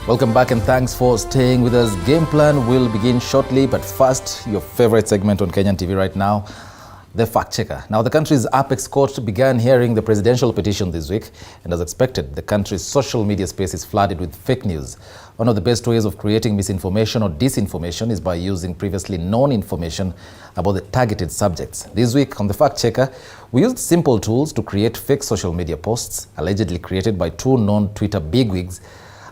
Welcome back and thanks for staying with us. Game Plan will begin shortly, but first, your favorite segment on Kenyan TV right now, the Fact Checker. Now, the country's apex court began hearing the presidential petition this week, and as expected, the country's social media space is flooded with fake news. One of the best ways of creating misinformation or disinformation is by using previously known information about the targeted subjects. This week on the Fact Checker, we used simple tools to create fake social media posts allegedly created by two known Twitter bigwigs,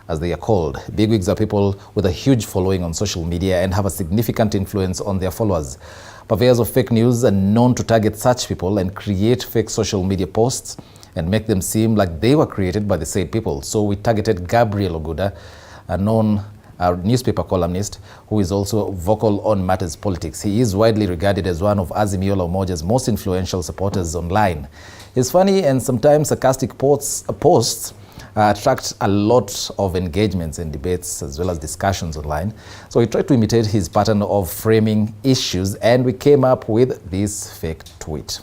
as they are called. Bigwigs are people with a huge following on social media and have a significant influence on their followers. Purveyors of fake news are known to target such people and create fake social media posts and make them seem like they were created by the said people. So we targeted Gabriel Oguda, a known newspaper columnist who is also vocal on matters politics. He is widely regarded as one of Azimio la Umoja's most influential supporters online. His funny and sometimes sarcastic posts attract a lot of engagements and debates as well as discussions online. So we tried to imitate his pattern of framing issues, and we came up with this fake tweet.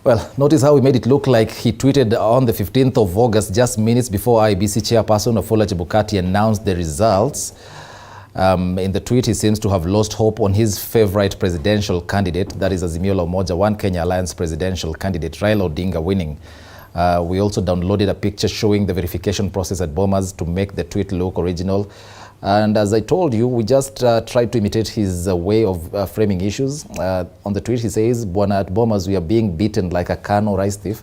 Well, notice how we made it look like he tweeted on the 15th of August, just minutes before IEBC chairperson Wafula Chebukati announced the results. In the tweet, he seems to have lost hope on his favorite presidential candidate, that is Azimio la Umoja One Kenya Alliance presidential candidate Raila Odinga winning. We also downloaded a picture showing the verification process at Bomas to make the tweet look original. And as I told you, we just tried to imitate his way of framing issues. On the tweet, he says, "Bwana, at Bomas, we are being beaten like a Kano rice thief.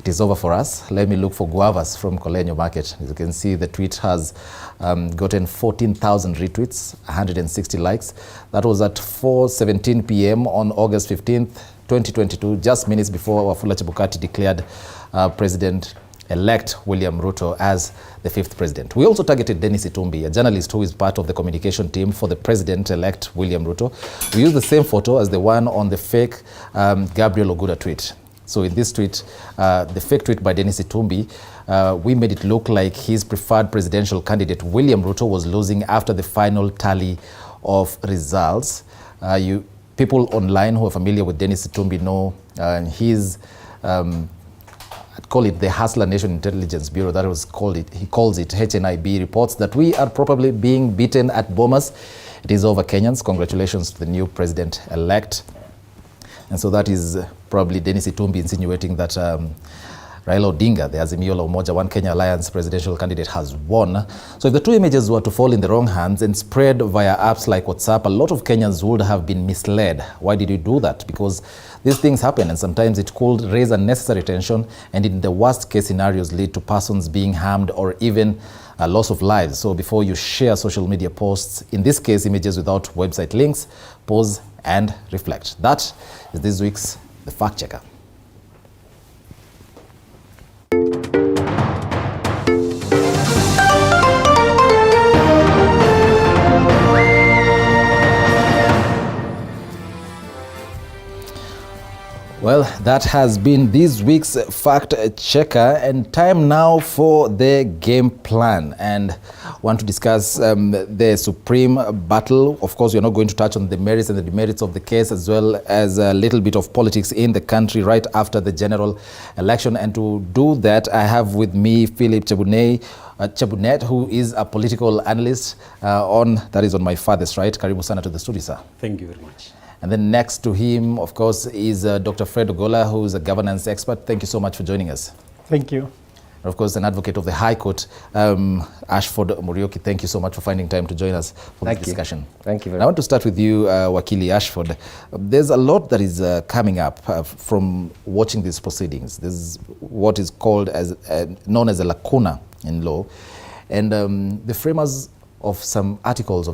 It is over for us. Let me look for guavas from Kolenyo Market." As you can see, the tweet has gotten 14,000 retweets, 160 likes. That was at 4:17 p.m. on August 15th, 2022, just minutes before Wafula Chebukati declared President-elect William Ruto as the fifth president. We also targeted Dennis Itumbi, a journalist who is part of the communication team for the President-elect William Ruto. We used the same photo as the one on the fake Gabriel Oguda tweet. So in this tweet, the fake tweet by Dennis Itumbi, we made it look like his preferred presidential candidate, William Ruto, was losing after the final tally of results. People online who are familiar with Dennis Itumbi know his, I'd call it the Hustler Nation Intelligence Bureau, that was called it, he calls it HNIB, reports that we are probably being beaten at Bomas. It is over, Kenyans. Congratulations to the new president-elect. And so that is probably Dennis Itumbi insinuating that Raila Odinga, the Azimio la Umoja One Kenya Alliance presidential candidate, has won. So if the two images were to fall in the wrong hands and spread via apps like WhatsApp, a lot of Kenyans would have been misled. Why did you do that? Because these things happen, and sometimes it could raise unnecessary tension, and in the worst case scenarios lead to persons being harmed or even a loss of lives. So before you share social media posts, in this case images without website links, pause and reflect. That is this week's The Fact Checker. Well, that has been this week's Fact Checker, and time now for the game plan. And want to discuss the Supreme battle. Of course, we're not going to touch on the merits and the demerits of the case, as well as a little bit of politics in the country right after the general election. And to do that, I have with me Philip Chebunet, who is a political analyst that is on my farthest right. Karibu sana to the studio, sir. Thank you very much. And then next to him, of course, is Dr. Fred Ogola, who is a governance expert. Thank you so much for joining us. Thank you. And of course, an advocate of the High Court, Ashford Murioki. Thank you so much for finding time to join us for this discussion. Thank you very much. I want to start with you, Wakili Ashford. There's a lot that is coming up from watching these proceedings. This is what is called as known as a lacuna in law, and the framers of some articles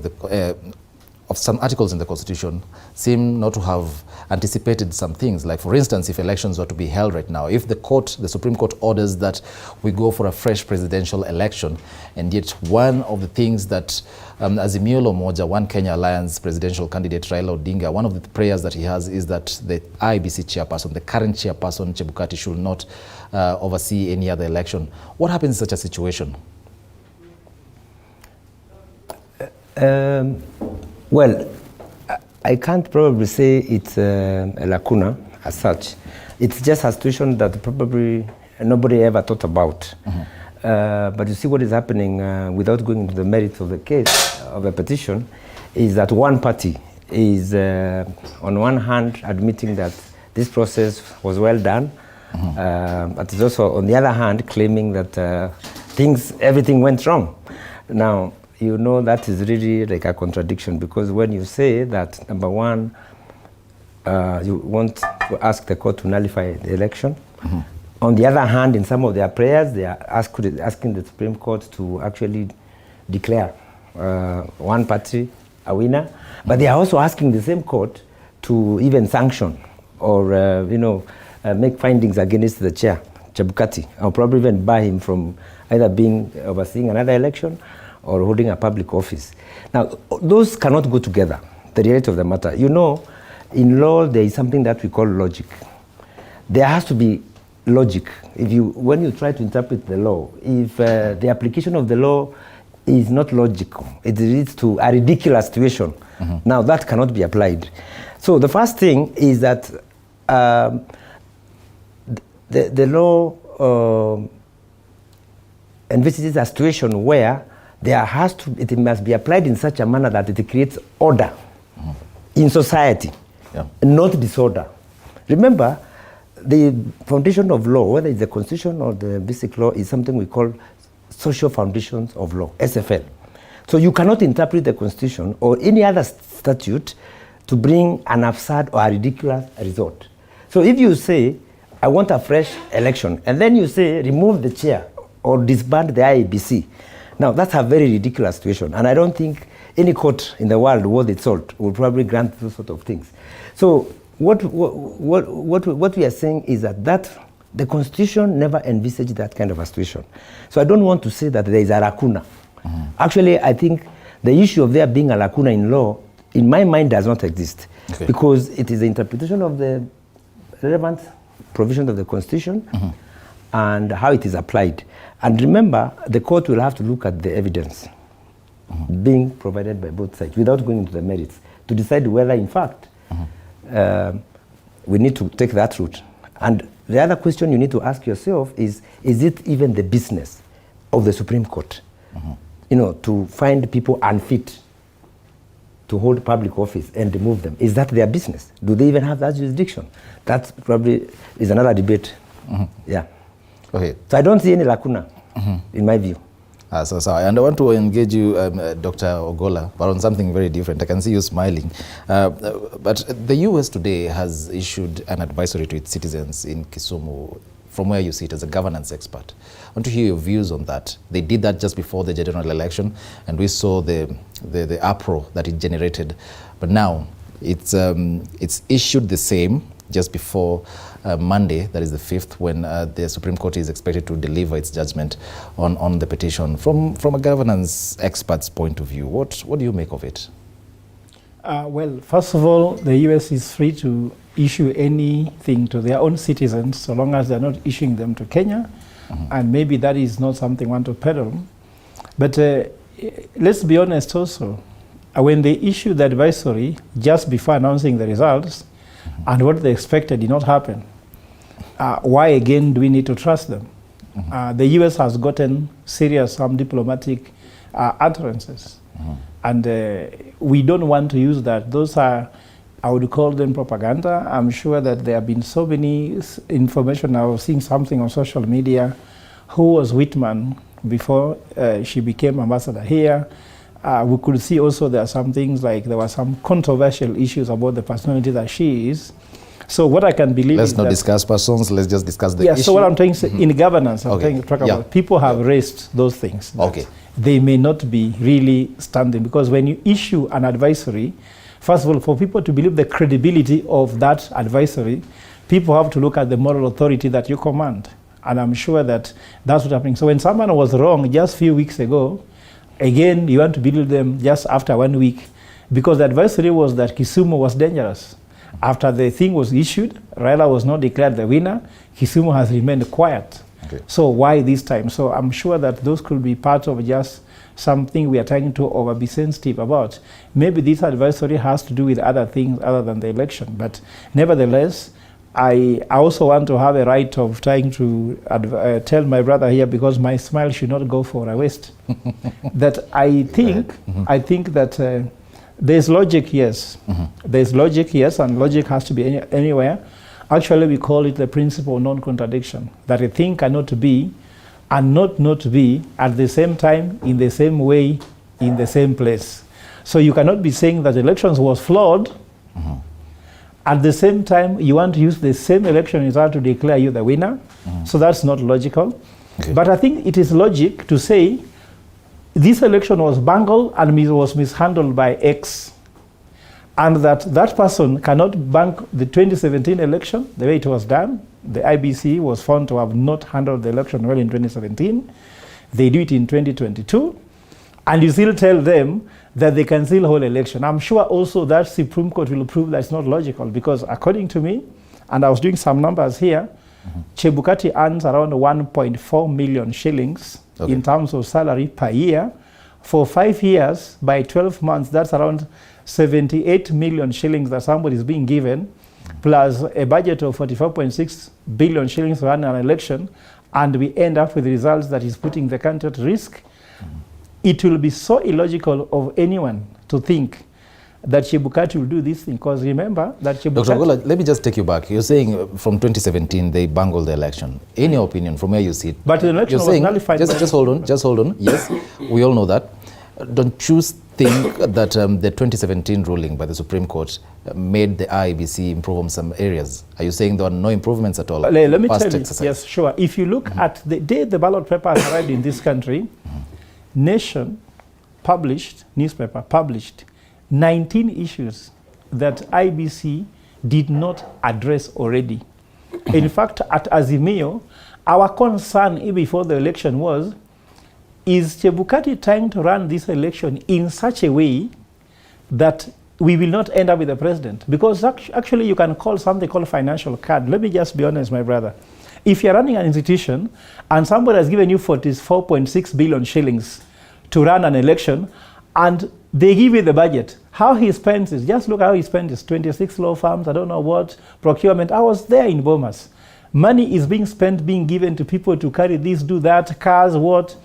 of some articles in the Constitution seem not to have anticipated some things. Like, for instance, if elections were to be held right now, if the Supreme Court orders that we go for a fresh presidential election, and yet one of the things that Azimio la Umoja One Kenya Alliance presidential candidate Raila Odinga, one of the prayers that he has is that the IEBC chairperson, the current chairperson Chebukati, should not oversee any other election. What happens in such a situation? Well, I can't probably say it's a lacuna as such. It's just a situation that probably nobody ever thought about. Mm-hmm. but you see what is happening without going into the merits of the case, of the petition, is that one party is on one hand admitting that this process was well done, but is also on the other hand claiming that everything went wrong. Now, you know that is really like a contradiction, because when you say that, number one, you want to ask the court to nullify the election, on the other hand, in some of their prayers, they are asking the Supreme Court to actually declare one party a winner, but they are also asking the same court to even sanction or make findings against the chair, Chebukati, or probably even bar him from either being overseeing another election or holding a public office. Now, those cannot go together, the reality of the matter. You know, in law, there is something that we call logic. There has to be logic. When you try to interpret the law, if the application of the law is not logical, it leads to a ridiculous situation. Now, that cannot be applied. So the first thing is that the law envisages a situation where it must be applied in such a manner that it creates order in society, not disorder. Remember, the foundation of law, whether it's the Constitution or the basic law, is something we call social foundations of law, SFL. So you cannot interpret the Constitution or any other statute to bring an absurd or a ridiculous result. So if you say, I want a fresh election, and then you say, remove the chair or disband the IEBC, now that's a very ridiculous situation, and I don't think any court in the world worth its salt will probably grant those sort of things. So what we are saying is that the Constitution never envisaged that kind of a situation. So I don't want to say that there is a lacuna. Actually, I think the issue of there being a lacuna in law, in my mind, does not exist, because it is the interpretation of the relevant provisions of the Constitution and how it is applied. And remember, the court will have to look at the evidence being provided by both sides without going into the merits to decide whether, in fact, we need to take that route. And the other question you need to ask yourself is it even the business of the Supreme Court, to find people unfit to hold public office and remove them? Is that their business? Do they even have that jurisdiction? That probably is another debate. Yeah. Okay. So I don't see any lacuna, in my view. And I want to engage you, Dr. Ogola, but on something very different. I can see you smiling. But the US today has issued an advisory to its citizens in Kisumu, from where you sit as a governance expert. I want to hear your views on that. They did that just before the general election, and we saw the uproar that it generated. But now it's issued the same just before Monday, that is the 5th, when the Supreme Court is expected to deliver its judgment on the petition. From a governance expert's point of view, what do you make of it? Well, first of all, the US is free to issue anything to their own citizens so long as they're not issuing them to Kenya, and maybe that is not something we want to peddle. But let's be honest also, when they issued the advisory just before announcing the results, and what they expected did not happen, why again do we need to trust them? The US has gotten serious diplomatic utterances, and we don't want to use that. Those are, I would call them propaganda. I'm sure that there have been so many information. I was seeing something on social media. Who was Whitman before she became ambassador here? We could see also there are some things like there were some controversial issues about the personality that she is. So what I can believe let's is not discuss persons, let's just discuss the issue. So what I'm trying to say, in governance, I'm trying to talk about, people have raised those things. They may not be really standing, because when you issue an advisory, first of all, for people to believe the credibility of that advisory, people have to look at the moral authority that you command. And I'm sure that that's what's happening. So when someone was wrong just a few weeks ago, again, you want to believe them just after 1 week, because the advisory was that Kisumu was dangerous. After the thing was issued, Raila was not declared the winner. Kisumu has remained quiet. So why this time? So I'm sure that those could be part of just something we are trying to be sensitive about. Maybe this advisory has to do with other things other than the election. But nevertheless, I also want to have a right of trying to tell my brother here, because my smile should not go for a waste, that I think that there's logic, yes. There's logic, yes, and logic has to be anywhere. Actually, we call it the principle of non-contradiction, that a thing cannot be and not be at the same time, in the same way, in the same place. So you cannot be saying that elections was flawed, at the same time you want to use the same election result to declare you the winner. So that's not logical. Okay. But I think it is logic to say this election was bungled and was mishandled by X, and that person cannot bank the 2017 election the way it was done. The IBC was found to have not handled the election well in 2017. They do it in 2022, and you still tell them that they can still hold election. I'm sure also that Supreme Court will prove that's not logical, because according to me, and I was doing some numbers here, Chebukati earns around 1.4 million shillings in terms of salary per year. For 5 years, by 12 months, that's around 78 million shillings that somebody is being given, plus a budget of 44.6 billion shillings to run an election, and we end up with results that is putting the country at risk. It will be so illogical of anyone to think that Chebukati will do this thing, because remember that Chebukati... Dr. Ogolla, let me just take you back. You're saying from 2017 they bungled the election. In your opinion, from where you sit, but the election was nullified. Just hold on. Yes, we all know that. Don't you think that the 2017 ruling by the Supreme Court made the IBC improve on some areas? Are you saying there were no improvements at all? Let me tell you, yes, sure. If you look at the day the ballot paper arrived in this country, Nation newspaper published 19 issues that IBC did not address already. In fact, at Azimio, our concern even before the election was, is Chebukati trying to run this election in such a way that we will not end up with the president? Because actually you can call something called financial card. Let me just be honest, my brother. If you're running an institution and somebody has given you 44.6 billion shillings to run an election, and they give you the budget, how he spends it, just look how he spends it, 26 law firms, I don't know what, procurement. I was there in Bomas. Money is being spent, being given to people to carry this, do that, cars, what.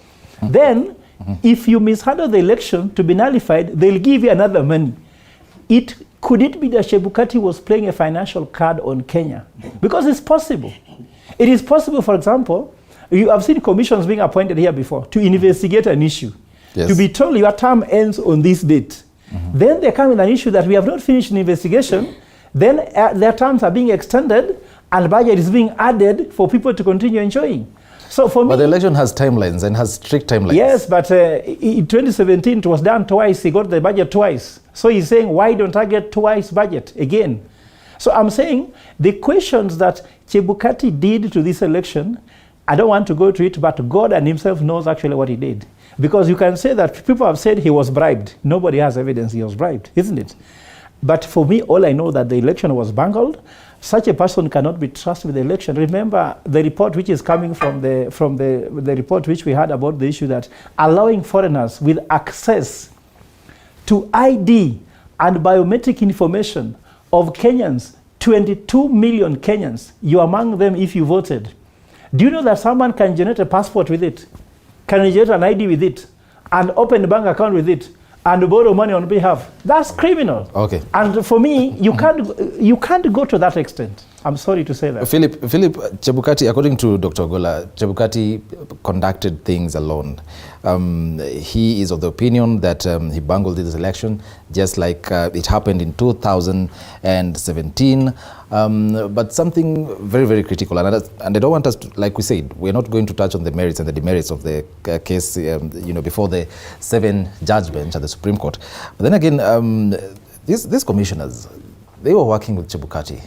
Then, if you mishandle the election to be nullified, they'll give you another money. Could it be that Chebukati was playing a financial card on Kenya? Because it's possible. It is possible, for example, you have seen commissions being appointed here before to investigate an issue. Yes. To be told your term ends on this date. Then they come with an issue that we have not finished an investigation, then their terms are being extended and budget is being added for people to continue enjoying. So for me, but the election has timelines and has strict timelines. Yes, but in 2017 it was done twice. He got the budget twice. So he's saying, why don't I get twice budget again? So I'm saying the questions that Chebukati did to this election, I don't want to go to it, but God and himself knows actually what he did. Because you can say that people have said he was bribed. Nobody has evidence he was bribed, isn't it? But for me, all I know that the election was bungled. Such a person cannot be trusted with the election. Remember the report which is coming from the report which we had about the issue that allowing foreigners with access to ID and biometric information of Kenyans, 22 million Kenyans, you're among them if you voted. Do you know that someone can generate a passport with it, can generate an ID with it, and open a bank account with it, and borrow money on behalf? That's criminal. Okay. And for me, you can't go to that extent. I'm sorry to say that. Philip, Chebukati, according to Dr. Ogolla, Chebukati conducted things alone. He is of the opinion that he bungled this election, just like it happened in 2017. But something very, very critical, and I don't want us to, like we said, we're not going to touch on the merits and the demerits of the case, before the 7-judge bench at the Supreme Court. But then again, these commissioners, they were working with Chebukati,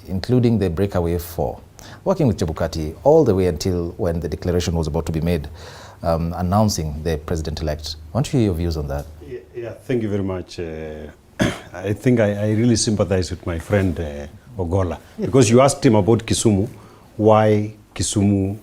including the breakaway 4, working with Chebukati all the way until when the declaration was about to be made, announcing the president-elect. I want to hear your views on that. Yeah, thank you very much. I think I really sympathize with my friend Ogolla, because you asked him about Kisumu, why Kisumu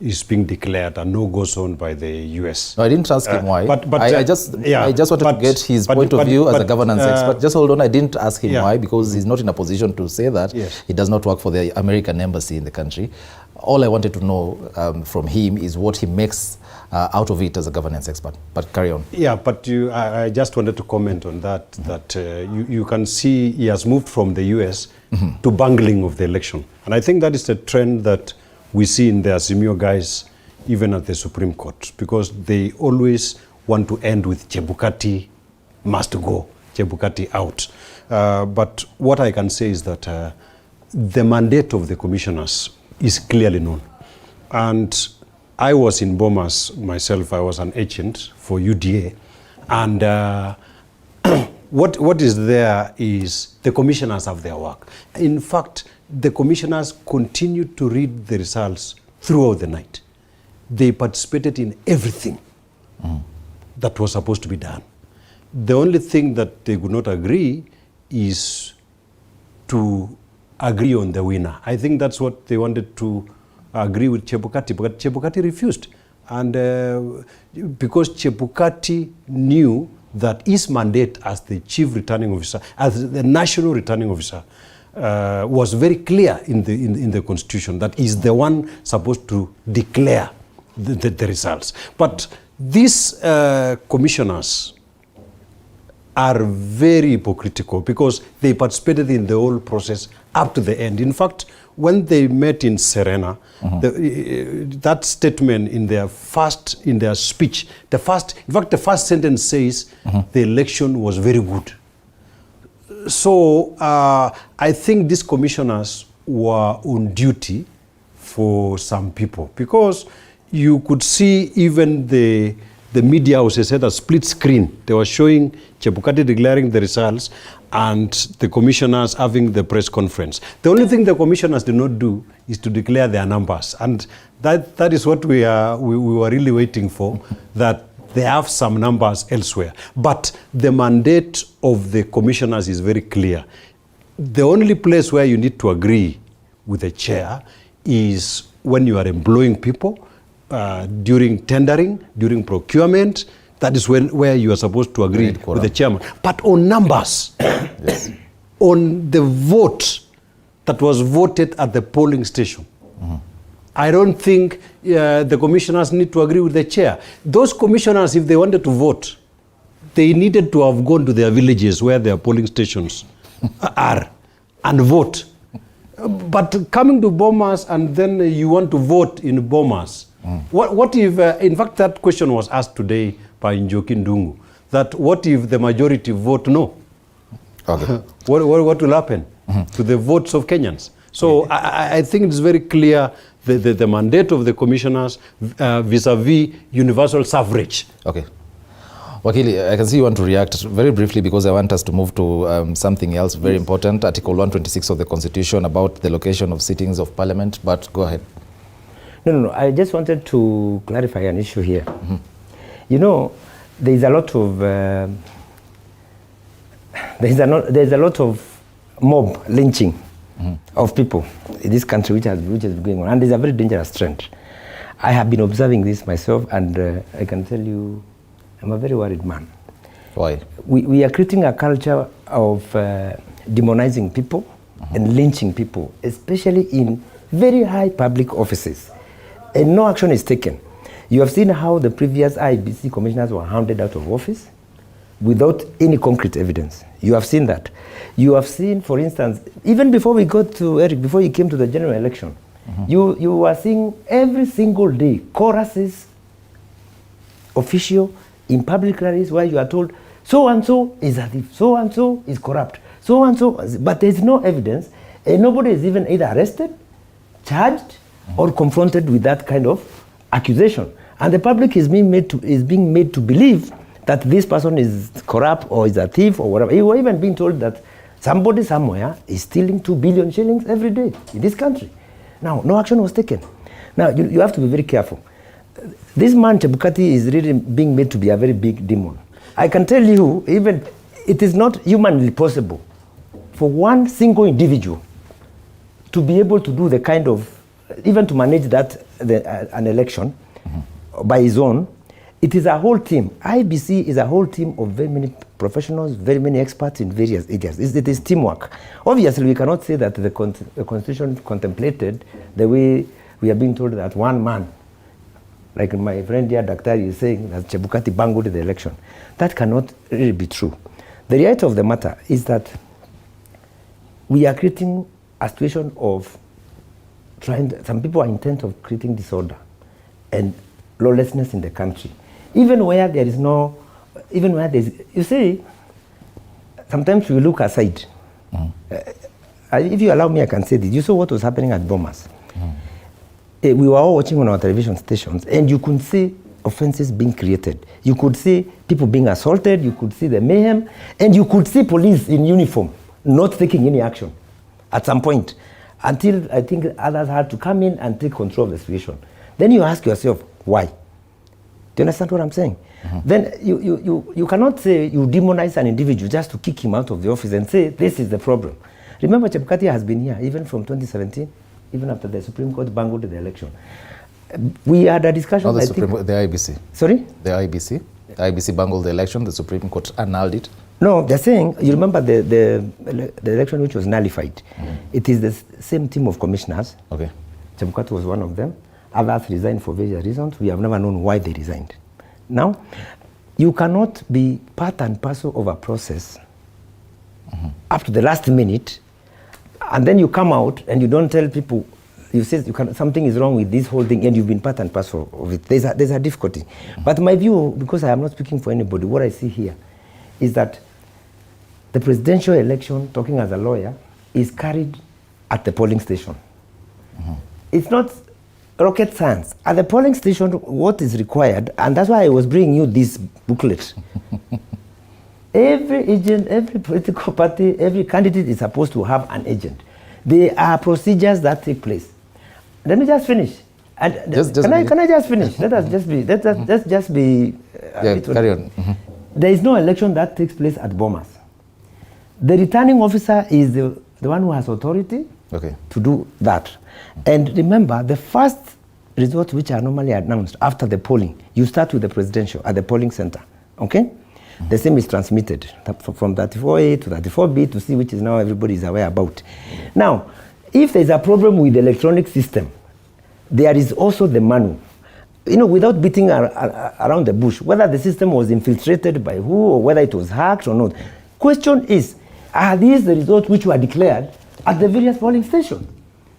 is being declared a no-go zone by the US. No, I didn't ask him why. But I just wanted to get his point of view as a governance expert. Just hold on, I didn't ask him why, because he's not in a position to say that. Yes. He does not work for the American embassy in the country. All I wanted to know from him is what he makes out of it as a governance expert. But carry on. Yeah, but I just wanted to comment on that, that you can see he has moved from the US to bungling of the election. And I think that is the trend that we see in the Azimio guys, even at the Supreme Court, because they always want to end with Chebukati must go, Chebukati out. But what I can say is that the mandate of the commissioners is clearly known. And I was in Bomas myself. I was an agent for UDA. And what is there is the commissioners have their work. In fact, the commissioners continued to read the results throughout the night. They participated in everything that was supposed to be done. The only thing that they could not agree is to agree on the winner. I think that's what they wanted to agree with Chebukati, but Chebukati refused. And because Chebukati knew that his mandate as the chief returning officer, as the national returning officer, was very clear in the constitution, that is the one supposed to declare the results. But these commissioners are very hypocritical because they participated in the whole process up to the end. In fact, when they met in Serena, that statement in their speech, the first sentence says the election was very good. So I think these commissioners were on duty for some people, because you could see even the media houses had a split screen. They were showing Chebukati declaring the results and the commissioners having the press conference. The only thing the commissioners did not do is to declare their numbers. And that is what we were really waiting for, that they have some numbers elsewhere. But the mandate of the commissioners is very clear. The only place where you need to agree with the chair is when you are employing people, during tendering, during procurement. That is where you are supposed to agree with the chairman. But on numbers, yes, on the vote that was voted at the polling station, I don't think the commissioners need to agree with the chair. Those commissioners, if they wanted to vote, they needed to have gone to their villages where their polling stations are and vote. But coming to Bomas and then you want to vote in Bomas, what if, in fact, that question was asked today by Njoki Ndungu, that what if the majority vote no? Okay. What will happen to the votes of Kenyans? So I think it's very clear the mandate of the commissioners vis-a-vis universal suffrage. Okay. Wakili, I can see you want to react very briefly because I want us to move to something else very important, Article 126 of the Constitution about the location of sittings of Parliament, but go ahead. No. I just wanted to clarify an issue here. You know, there's a lot of mob lynching of people in this country which has been going on, and there's a very dangerous trend. I have been observing this myself, and I can tell you, I'm a very worried man. Why? We are creating a culture of demonizing people and lynching people, especially in very high public offices, and no action is taken. You have seen how the previous IBC commissioners were hounded out of office without any concrete evidence. You have seen that. You have seen, for instance, even before we got to Eric, before you came to the general election, you were seeing every single day choruses, official, in public rallies where you are told, so-and-so is a thief, so-and-so is corrupt, so-and-so, but there's no evidence, and nobody is even either arrested, charged, or confronted with that kind of accusation. And the public is being made to believe that this person is corrupt or is a thief or whatever. You were even being told that somebody somewhere is stealing 2 billion shillings every day in this country. Now, no action was taken. Now, you have to be very careful. This man, Chebukati, is really being made to be a very big demon. I can tell you, even it is not humanly possible for one single individual to be able to do the kind of even to manage that, an election by his own. It is a whole team. IBC is a whole team of very many professionals, very many experts in various areas. It is teamwork. Obviously, we cannot say that the Constitution contemplated the way we are being told that one man, like my friend here, Daktari, is saying that Chebukati bungled the election. That cannot really be true. The reality of the matter is that we are creating a situation of some people are intent of creating disorder and lawlessness in the country. Even where there is no, even where there is, you see, sometimes we look aside. If you allow me, I can say this. You saw what was happening at Bomas. We were all watching on our television stations, and you could see offenses being created. You could see people being assaulted, you could see the mayhem, and you could see police in uniform not taking any action at some point, until I think others had to come in and take control of the situation. Then you ask yourself, why? Do you understand what I'm saying? Then you cannot say you demonize an individual just to kick him out of the office and say, this is the problem. Remember, Chebukati has been here, even from 2017, even after the Supreme Court bungled the election. We had a discussion. The IBC. Sorry? The IBC. The IBC bungled the election, the Supreme Court annulled it. No, they're saying, you remember the election which was nullified. It is the same team of commissioners. Okay. Chebukati was one of them. Others resigned for various reasons. We have never known why they resigned. Now, you cannot be part and parcel of a process up to the last minute, and then you come out and you don't tell people, you say something is wrong with this whole thing, and you've been part and parcel of it. There's a difficulty. But my view, because I am not speaking for anybody, what I see here is that the presidential election, talking as a lawyer, is carried at the polling station. It's not rocket science. At the polling station, what is required, and that's why I was bringing you this booklet. Every agent, every political party, every candidate is supposed to have an agent. There are procedures that take place. Let me just finish. And can I just finish? Let us just be. Carry on. There is no election that takes place at Bomas. The returning officer is the one who has authority to do that. And remember, the first results which are normally announced after the polling, you start with the presidential at the polling center, okay? The same is transmitted from 34A to 34B to see which is now everybody is aware about. Now, if there's a problem with the electronic system, there is also the manual. You know, without beating around the bush, whether the system was infiltrated by who or whether it was hacked or not. Question is, are these the results which were declared at the various polling stations?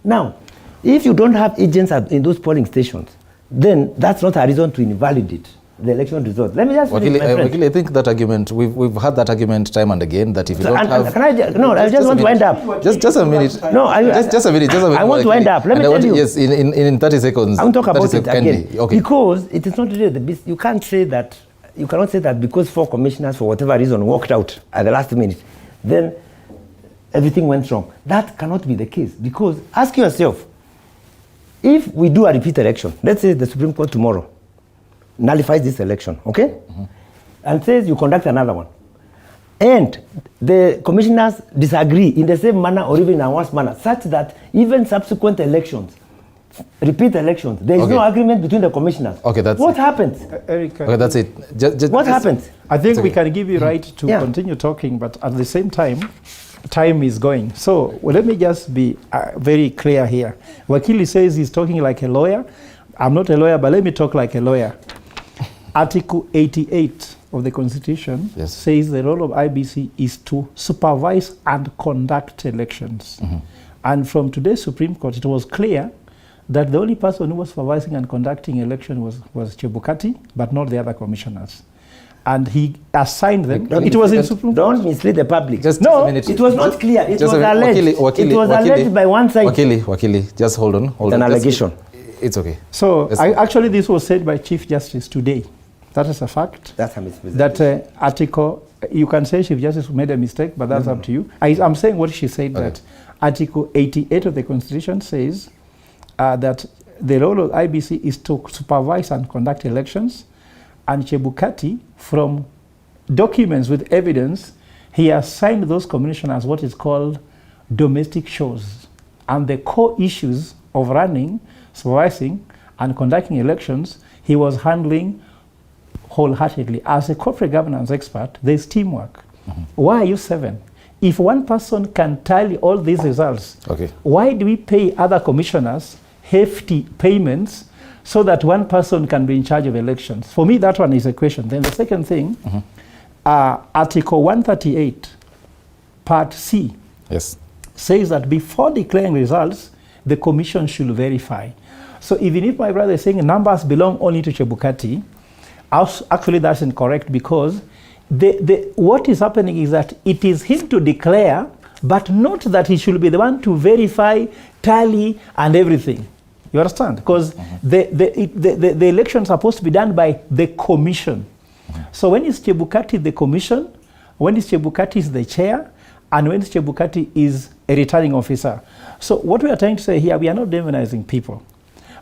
Now, if you don't have agents in those polling stations, then that's not a reason to invalidate the election result. Let me just finish, my friend. I think that argument, we've had that argument time and again, that if you don't have... I just want to wind up. Just a minute. No, just a minute. I want to wind up. Let me tell you. Yes, in 30 seconds. I want to talk about it again. Okay. Because it is not really the business. You can't say that, you cannot say that because 4 commissioners, for whatever reason, walked out at the last minute, then everything went wrong. That cannot be the case. Because ask yourself, if we do a repeat election, let's say the Supreme Court tomorrow nullifies this election, okay? And says you conduct another one. And the commissioners disagree in the same manner or even in a worse manner, such that even subsequent elections, repeat elections, there is no agreement between the commissioners. Okay, that's what happens? Eric, okay, that's it. What happens? I think we can give you right to continue talking, but at the same time, time is going. So let me just be very clear here. Wakili says he's talking like a lawyer. I'm not a lawyer, but let me talk like a lawyer. Article 88 of the Constitution says the role of IBC is to supervise and conduct elections. And from today's Supreme Court, it was clear that the only person who was supervising and conducting election was Chebukati, but not the other commissioners. And he assigned them. It was in Supreme Court. Don't mislead the public. No, it was not clear. It was alleged. It was alleged by one side. Wakili, just hold on. It's an allegation. It's okay. So actually this was said by Chief Justice today. That is a fact. That's a mistake. That article, you can say Chief Justice made a mistake, but that's up to you. I'm saying what she said, that Article 88 of the Constitution says that the role of IBC is to supervise and conduct elections. And Chebukati, from documents with evidence, he assigned those commissioners what is called domestic shows. And the core issues of running, supervising, and conducting elections, he was handling wholeheartedly. As a corporate governance expert, there's teamwork. Why are you 7? If one person can tally all these results, why do we pay other commissioners hefty payments so that one person can be in charge of elections? For me, that one is a question. Then the second thing, Article 138, Part C, says that before declaring results, the commission should verify. So even if my brother is saying numbers belong only to Chebukati, actually that's incorrect, because what is happening is that it is him to declare, but not that he should be the one to verify, tally, and everything. You understand? Because the election is supposed to be done by the commission. So when is Chebukati the commission, when is Chebukati is the chair, and when is Chebukati is a returning officer. So what we are trying to say here, we are not demonizing people,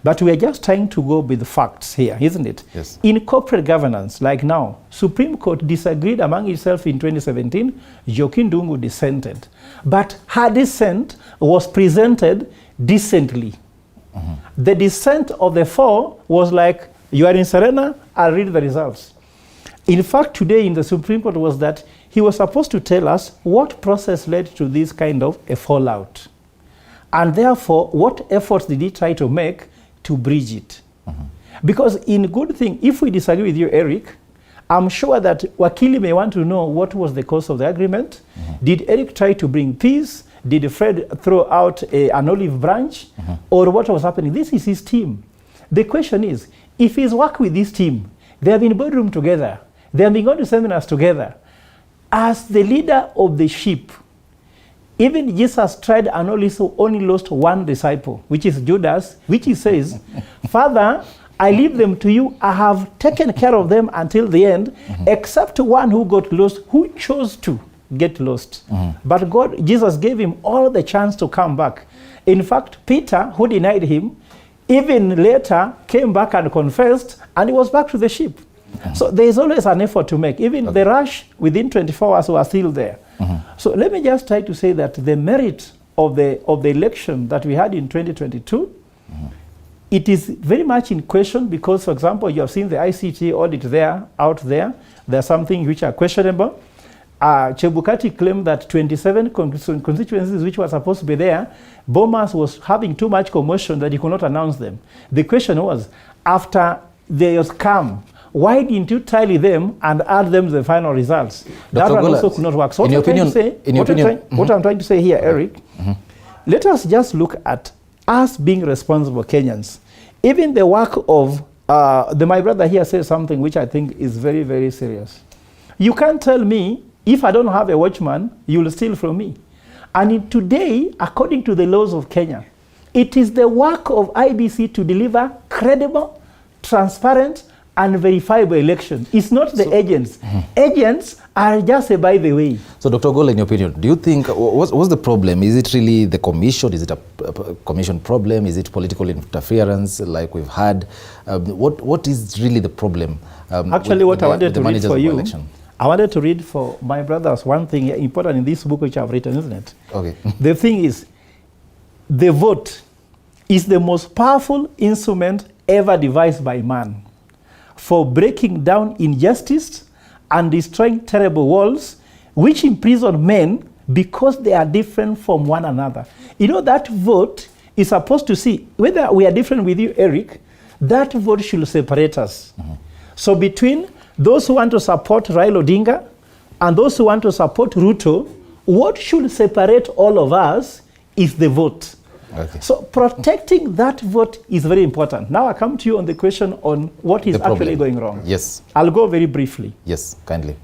but we are just trying to go with the facts here, isn't it? Yes. In corporate governance, like now, Supreme Court disagreed among itself in 2017, Joaquin Dungu dissented. But her dissent was presented decently. The dissent of the 4 was like, you are in Serena, I'll read the results. In fact, today in the Supreme Court was that he was supposed to tell us what process led to this kind of a fallout. And therefore, what efforts did he try to make to bridge it? Because in good thing, if we disagree with you, Eric, I'm sure that Wakili may want to know what was the cause of the agreement. Did Eric try to bring peace? Did Fred throw out an olive branch? Or what was happening? This is his team. The question is, if he's worked with this team, they have been in boardroom together, they have been going to seminars together, as the leader of the sheep, even Jesus tried and only lost one disciple, which is Judas, which he says, Father, I leave them to you. I have taken care of them until the end, except one who got lost, who chose to get lost. But Jesus gave him all the chance to come back. In fact, Peter, who denied him, even later came back and confessed, and he was back to the sheep. So there is always an effort to make. Even the rush within 24 hours were still there. So let me just try to say that the merit of the election that we had in 2022, it is very much in question because, for example, you have seen the ICT audit out there. There are some things which are questionable. Chebukati claimed that 27 constituencies which were supposed to be there, Bomas was having too much commotion that he could not announce them. The question was, after they was come, why didn't you tally them and add them to the final results? That one also could not work. So what I'm trying to say here, Eric, let us just look at us being responsible Kenyans. Even the work of, my brother here says something which I think is very, very serious. You can't tell me, if I don't have a watchman, you'll steal from me. And today, according to the laws of Kenya, it is the work of IBC to deliver credible, transparent, and verifiable election. It's not the agents. Agents are just a by the way. So Dr. Gola, in your opinion, do you think, what's the problem? Is it really the commission? Is it a commission problem? Is it political interference like we've had? What is really the problem? Actually, what I wanted to read for you, I wanted to read for my brothers one thing important in this book which I've written, isn't it? Okay. The thing is, the vote is the most powerful instrument ever devised by man for breaking down injustice and destroying terrible walls which imprison men because they are different from one another. You know, that vote is supposed to see, whether we are different with you, Eric, that vote should separate us. So between those who want to support Raila Odinga and those who want to support Ruto, what should separate all of us is the vote. Okay. So protecting that vote is very important. Now I come to you on the question on what is actually going wrong. Yes. I'll go very briefly. Yes, kindly.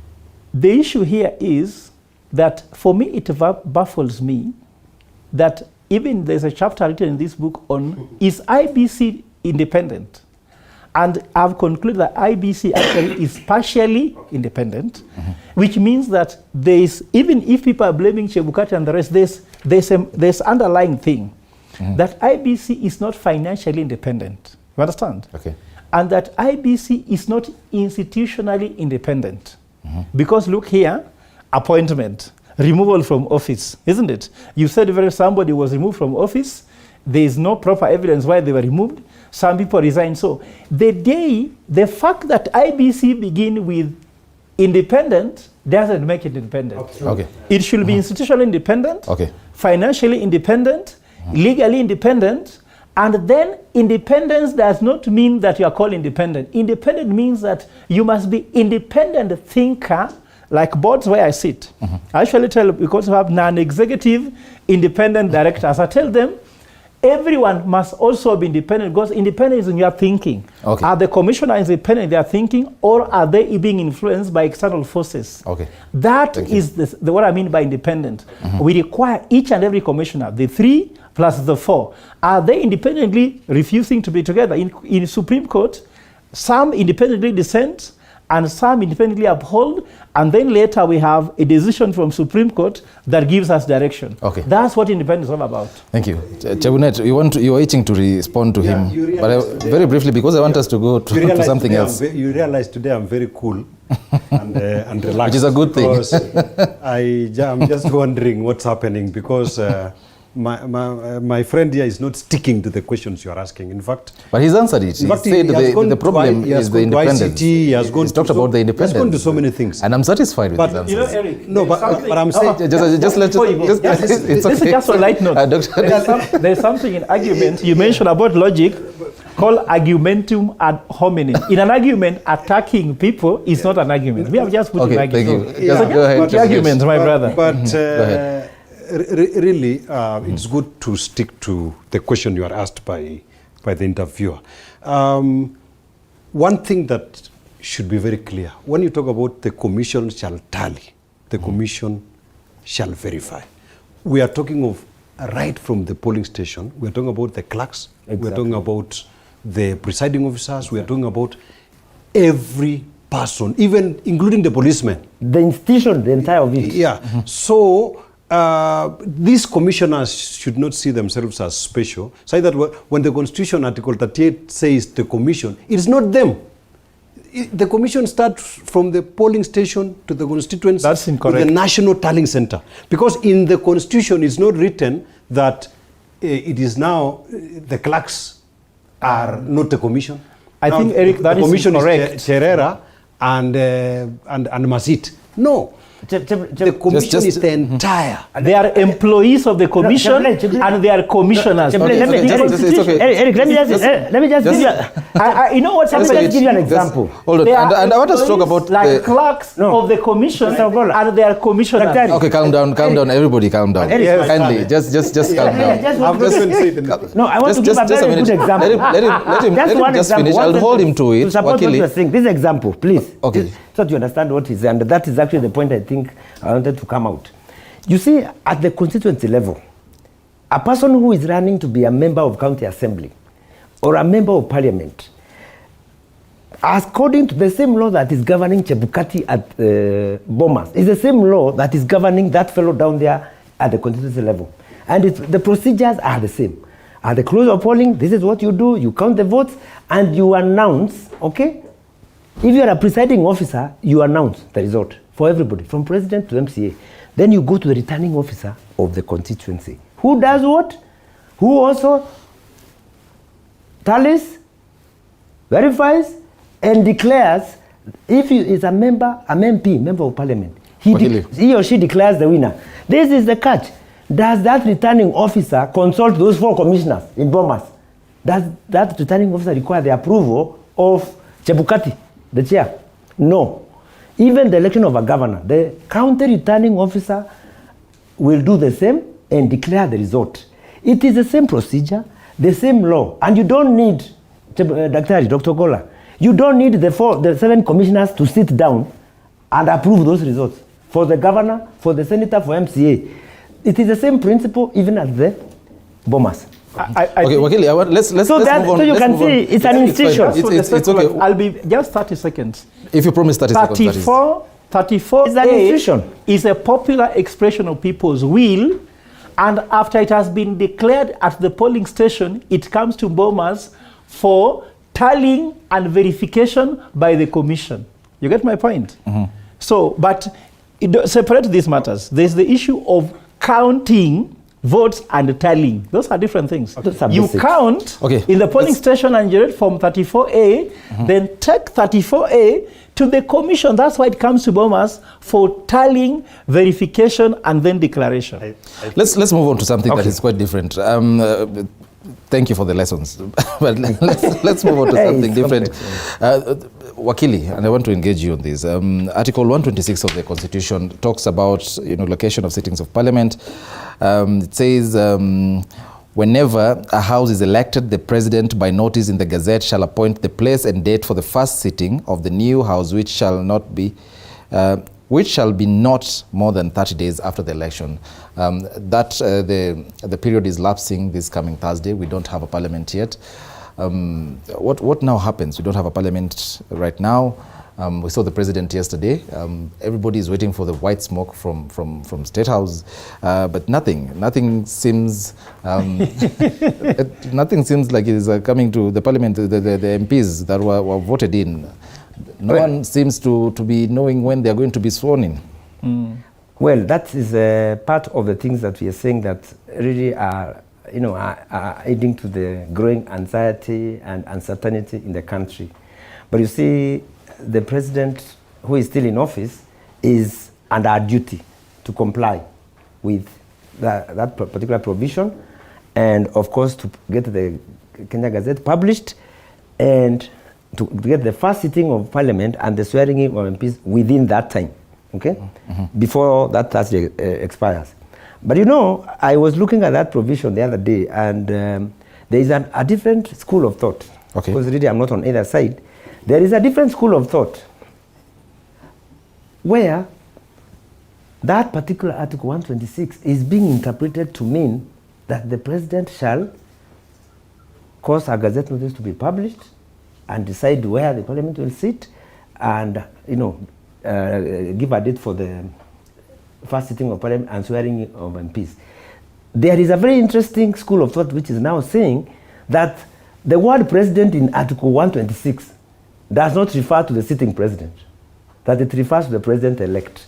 The issue here is that for me it baffles me that even there's a chapter written in this book on is IBC independent? And I've concluded that IBC actually is partially independent, which means that there is, even if people are blaming Chebukati and the rest, there's underlying thing. That IBC is not financially independent. You understand? Okay. And that IBC is not institutionally independent. Because look here, appointment, removal from office, isn't it? You said somebody was removed from office, there is no proper evidence why they were removed. Some people resigned. So the fact that IBC begin with independent doesn't make it independent. Okay. It should be institutionally independent, financially independent, legally independent, and then independence does not mean that you are called independent. Independent means that you must be independent thinker, like boards where I sit. I actually tell, because we have non-executive independent directors, I tell them, everyone must also be independent, because independent is in your thinking. Are the commissioners independent in their thinking, or are they being influenced by external forces? That is what I mean by independent. We require each and every commissioner, the 3 plus the 4. Are they independently refusing to be together? In Supreme Court, some independently dissent, and some independently uphold, and then later we have a decision from Supreme Court that gives us direction. That's what independence is all about. Thank you. Chebunet, you're itching to respond to him, but very briefly, because I want us to go to something else. You realize today I'm very cool and relaxed. Which is a good thing. I'm just wondering what's happening, because my friend here is not sticking to the questions you are asking. In fact, but he's answered it. He said the problem is the independence. He's talked about the independence. He's gone to so many things. And I'm satisfied with his answers. You know, Eric, no, but I'm saying... This is just a light note. There's something in argument you mentioned about logic called argumentum ad hominem. In an argument, attacking people is not an argument. We have just put an argument. Thank you. Go ahead. Argument, my brother. But really, it's good to stick to the question you are asked by the interviewer. One thing that should be very clear, when you talk about the commission shall tally, the commission shall verify. We are talking of right from the polling station. We are talking about the clerks. We are talking about the presiding officers. We are talking about every person, even including the policemen. The institution, the entire of it. So these commissioners should not see themselves as special. Say that when the Constitution, Article 38 says the commission, it's not them. The commission starts from the polling station to the constituency. That's incorrect. To the National Tallying Center. Because in the Constitution, it's not written that it is now the clerks are not the commission. I think, Eric, that is incorrect. The commission is Cherera and Masit. No. The commission is the entire. They are employees of the commission and they are commissioners. Eric, let me just give you. You know what? Let me just give you an example. Hold on. And I want us to talk about like clerks of the commission and they are commissioners. Okay, calm down, everybody, calm down. Kindly, just calm down. I'm just going to say it. No, I want to give a very good example. Let him just finish. I'll hold him to it. To support what you're saying. This example, please. Okay. So that you understand what is, and that is actually the point I think I wanted to come out. You see, at the constituency level, a person who is running to be a member of county assembly or a member of parliament, according to the same law that is governing Chebukati at Bomas, is the same law that is governing that fellow down there at the constituency level. And the procedures are the same. At the close of polling, this is what you do, you count the votes, and you announce, okay? If you are a presiding officer, you announce the result for everybody, from president to MCA. Then you go to the returning officer of the constituency. Who does what? Who also tallies, verifies, and declares if he is a member, an MP, member of parliament. He or she declares the winner. This is the catch. Does that returning officer consult those 4 commissioners in Bomas? Does that returning officer require the approval of Chebukati, the chair? No. Even the election of a governor, the county returning officer will do the same and declare the result. It is the same procedure, the same law, and you don't need, Dr. Gola, you don't need the 7 commissioners to sit down and approve those results. For the governor, for the senator, for MCA. It is the same principle even at the Bomas. Okay, Wakili, let's move on. So you can see it's an institution. It's okay. I'll be just 30 seconds. If you promise 30 seconds, 34 is an institution. Is a popular expression of people's will, and after it has been declared at the polling station, it comes to Bomas for tallying and verification by the commission. You get my point? So, but separate these matters. There's the issue of counting votes and tallying. Those are different things. Those are You basic. count Okay. in the polling station and generate Form 34A, then take 34A to the commission. That's why it comes to Bomas for tallying, verification, and then declaration. Let's move on to something that is quite different. Thank you for the lessons, but let's move on to something different. Wakili, and I want to engage you on this. Article 126 of the Constitution talks about location of sittings of Parliament. It says, whenever a house is elected, the President, by notice in the Gazette, shall appoint the place and date for the first sitting of the new house, which shall be not more than 30 days after the election. The period is lapsing this coming Thursday. We don't have a parliament yet. What now happens? We don't have a parliament right now. We saw the president yesterday. Everybody is waiting for the white smoke from State House, but nothing seems nothing seems like it is coming to the parliament. The MPs that were voted in. No one seems to be knowing when they are going to be sworn in. Well, that is part of the things that we are saying that really are aiding to the growing anxiety and uncertainty in the country. But you see, the president who is still in office is under our duty to comply with that particular provision, and of course to get the Kenya Gazette published and to get the first sitting of Parliament and the swearing in of MPs within that time, okay? Before that Thursday expires. But I was looking at that provision the other day, and there is a different school of thought. Okay. Because really I'm not on either side. There is a different school of thought where that particular Article 126 is being interpreted to mean that the president shall cause a Gazette notice to be published and decide where the Parliament will sit, and give a date for the first sitting of Parliament and swearing in of MPs. There is a very interesting school of thought which is now saying that the word president in Article 126 does not refer to the sitting president, that it refers to the president-elect.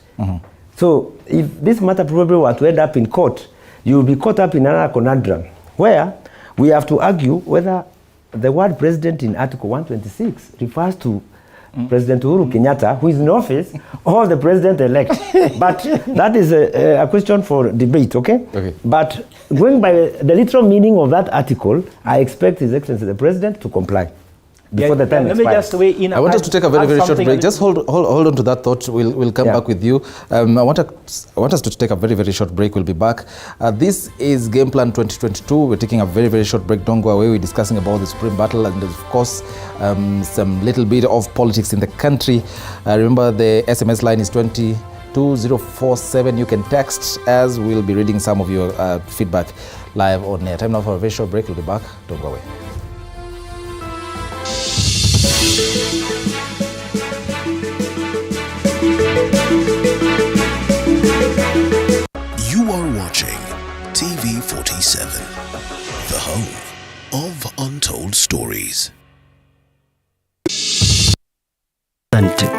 So if this matter probably were to end up in court, you will be caught up in another conundrum where we have to argue whether the word president in Article 126 refers to President Uhuru Kenyatta, who is in office, or the president-elect. But that is a question for debate, okay? But going by the literal meaning of that article, I expect His Excellency the President to comply before the time Let expires. me just weigh in. I want us to take a very short break. Just hold on to that thought. We'll come back with you. I want us to take a very short break. We'll be back. This is Game Plan 2022. We're taking a very short break. Don't go away. We're discussing about the Supreme Battle and, of course, some little bit of politics in the country. Remember, the SMS line is 20047. You can text as we'll be reading some of your feedback live on air. Time now for a very short break. We'll be back. Don't go away. You are watching TV 47, the home of untold stories. Authentic,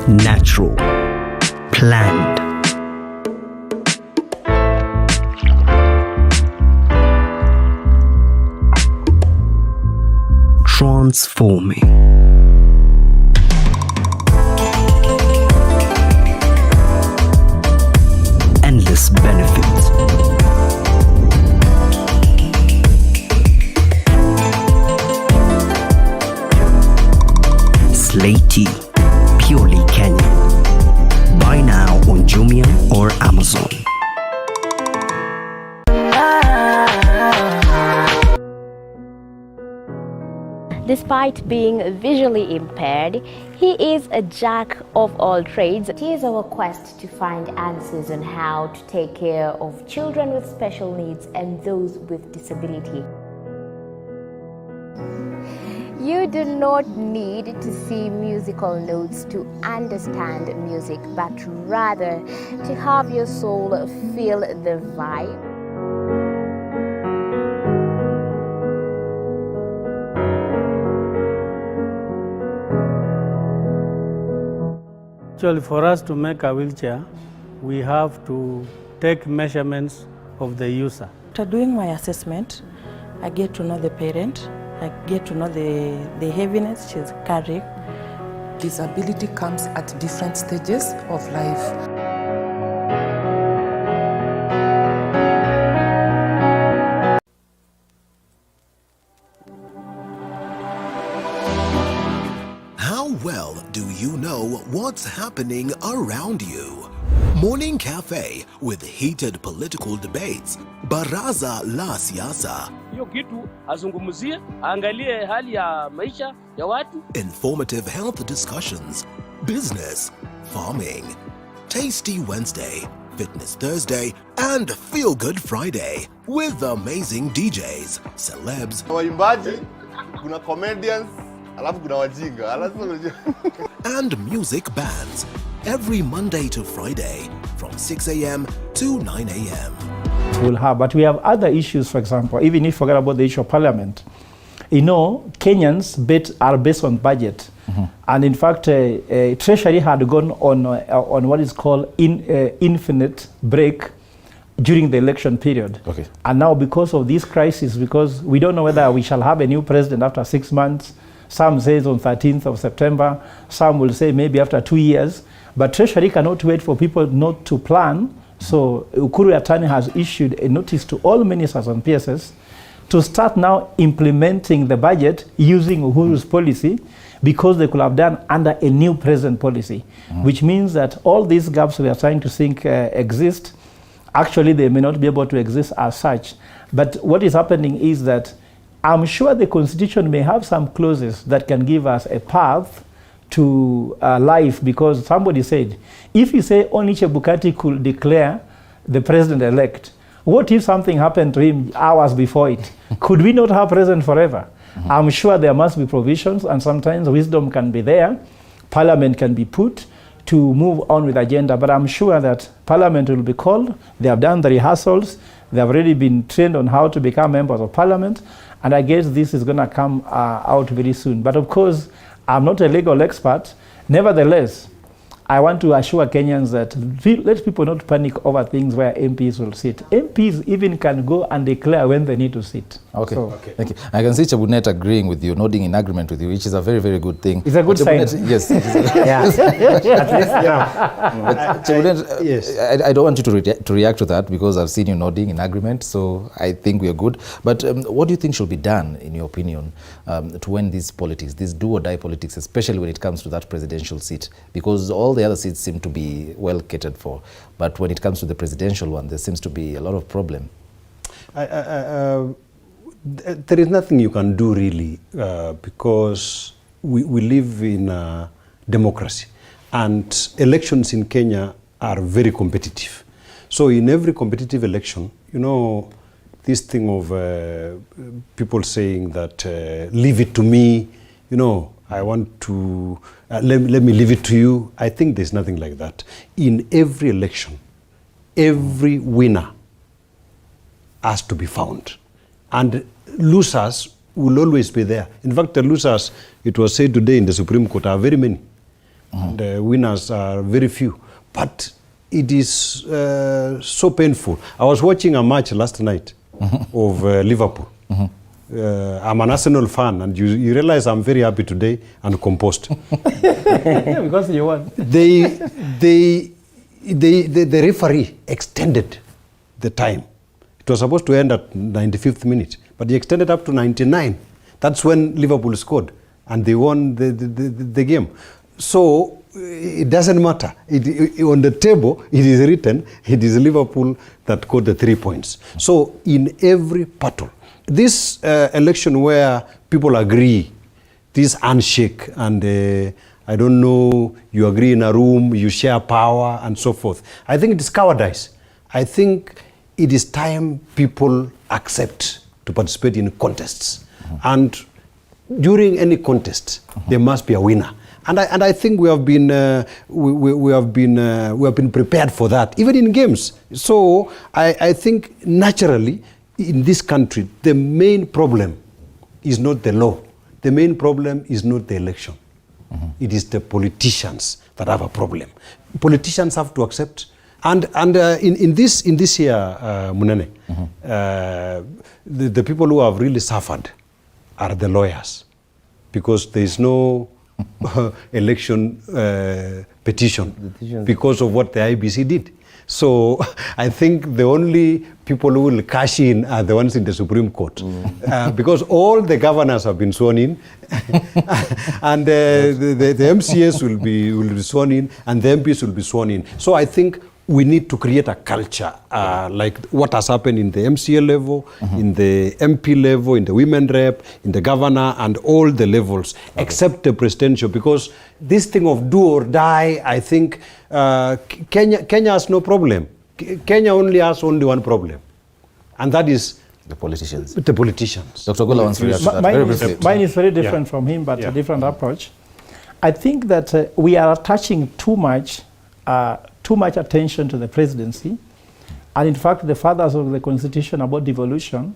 natural, planned. Transforming. Endless benefits. Slaty, purely Kenyan. Buy now on Jumia or Amazon. Despite being visually impaired, he is a jack of all trades. It is our quest to find answers on how to take care of children with special needs and those with disability. You do not need to see musical notes to understand music, but rather to have your soul feel the vibe. Actually, for us to make a wheelchair, we have to take measurements of the user. After doing my assessment, I get to know the parent, I get to know the heaviness she's carrying. Disability comes at different stages of life. How well do you know what's happening around you? Morning Cafe with heated political debates. Baraza la Siasa. Hiyo kitu azungumzie, angalie hali ya maisha ya watu. Informative health discussions. Business, farming. Tasty Wednesday, Fitness Thursday, and Feel Good Friday with amazing DJs, celebs, waimbaji, kuna comedians, alafu kuna wajinga, and music bands every Monday to Friday from 6 a.m. to 9 a.m. We'll have, but we have other issues, for example, even if you forget about the issue of parliament. You know, Kenyans are based on budget. And in fact, Treasury had gone on what is called infinite break during the election period. Okay. And now because of this crisis, because we don't know whether we shall have a new president after 6 months, some say on 13th of September, some will say maybe after 2 years, but Treasury cannot wait for people not to plan. So Ukuru Attorney has issued a notice to all ministers and PSS to start now implementing the budget using Uhuru's policy, because they could have done under a new present policy, which means that all these gaps we are trying to think exist, actually they may not be able to exist as such. But what is happening is that I'm sure the Constitution may have some clauses that can give us a path to life, because somebody said, if you say only Chebukati could declare the president-elect, what if something happened to him hours before it? Could we not have president forever? I'm sure there must be provisions, and sometimes wisdom can be there. Parliament can be put to move on with the agenda, but I'm sure that Parliament will be called. They have done the rehearsals. They have already been trained on how to become members of Parliament, and I guess this is going to come out very soon. But of course, I'm not a legal expert. Nevertheless, I want to assure Kenyans that let people not panic over things where MPs will sit. MPs even can go and declare when they need to sit. Okay, thank you. I can see Chebunet agreeing with you, nodding in agreement with you, which is a very, very good thing. It's a good sign. Yes. Chebunet, yes. I don't want you to react to that, because I've seen you nodding in agreement, so I think we are good. But what do you think should be done, in your opinion, to end these politics, these do-or-die politics, especially when it comes to that presidential seat? Because all the other seats seem to be well catered for, but when it comes to the presidential one, there seems to be a lot of problem. There is nothing you can do really, because we live in a democracy, and elections in Kenya are very competitive. So in every competitive election, you know, this thing of people saying that leave it to me, you know, I want to, let me leave it to you. I think there's nothing like that. In every election, every winner has to be found. And losers will always be there. In fact, the losers, it was said today in the Supreme Court, are very many. And the winners are very few. But it is so painful. I was watching a match last night of Liverpool. I'm an Arsenal fan, and you realize I'm very happy today and composed. Because you won. The referee extended the time. It was supposed to end at 95th minute, but he extended up to 99. That's when Liverpool scored, and they won the game. So it doesn't matter. On the table, it is written, it is Liverpool that got the 3 points. So in every battle, this election where people agree, this handshake, and I don't know, you agree in a room, you share power, and so forth. I think it is cowardice. I think it is time people accept to participate in contests. And during any contest, there must be a winner. And I think we have been prepared for that, even in games. So I think naturally, in this country, the main problem is not the law. The main problem is not the election. It is the politicians that have a problem. Politicians have to accept And in this year, Munene, the people who have really suffered are the lawyers, because there is no election petition because of what the IBC did. So I think the only people who will cash in are the ones in the Supreme Court, because all the governors have been sworn in, and the MCAs will be sworn in, and the MPs will be sworn in. So I think we need to create a culture like what has happened in the MCA level, in the MP level, in the women rep, in the governor, and all the levels, except the presidential, because this thing of do or die, I think Kenya has no problem. Kenya only has one problem, and that is the politicians. The politicians. Dr. Gola wants to react to that. Mine is very different from him, but a different approach. I think that we are attaching too much attention to the presidency, and in fact the fathers of the constitution about devolution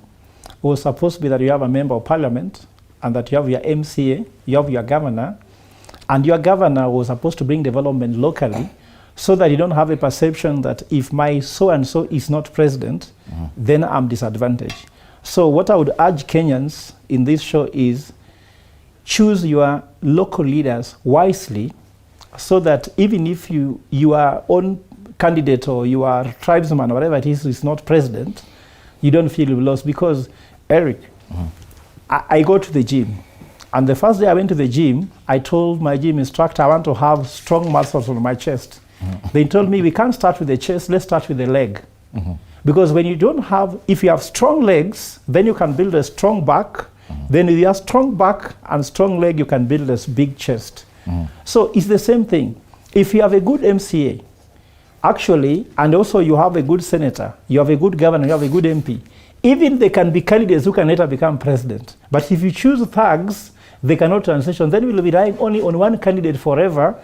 was supposed to be that you have a member of parliament, and that you have your MCA, you have your governor, and your governor was supposed to bring development locally, so that you don't have a perception that if my so-and-so is not president, then I'm disadvantaged. So what I would urge Kenyans in this show is choose your local leaders wisely, so that even if your own candidate or your tribesman or whatever it is not president, you don't feel lost. Because, Eric, I go to the gym, and the first day I went to the gym, I told my gym instructor I want to have strong muscles on my chest. They told me we can't start with the chest, let's start with the leg. Because when you don't have, if you have strong legs, then you can build a strong back. Then with your strong back and strong leg, you can build a big chest. So it's the same thing. If you have a good MCA, actually, and also you have a good senator, you have a good governor, you have a good MP, even they can be candidates who can later become president. But if you choose thugs, they cannot transition. Then we'll be relying only on one candidate forever,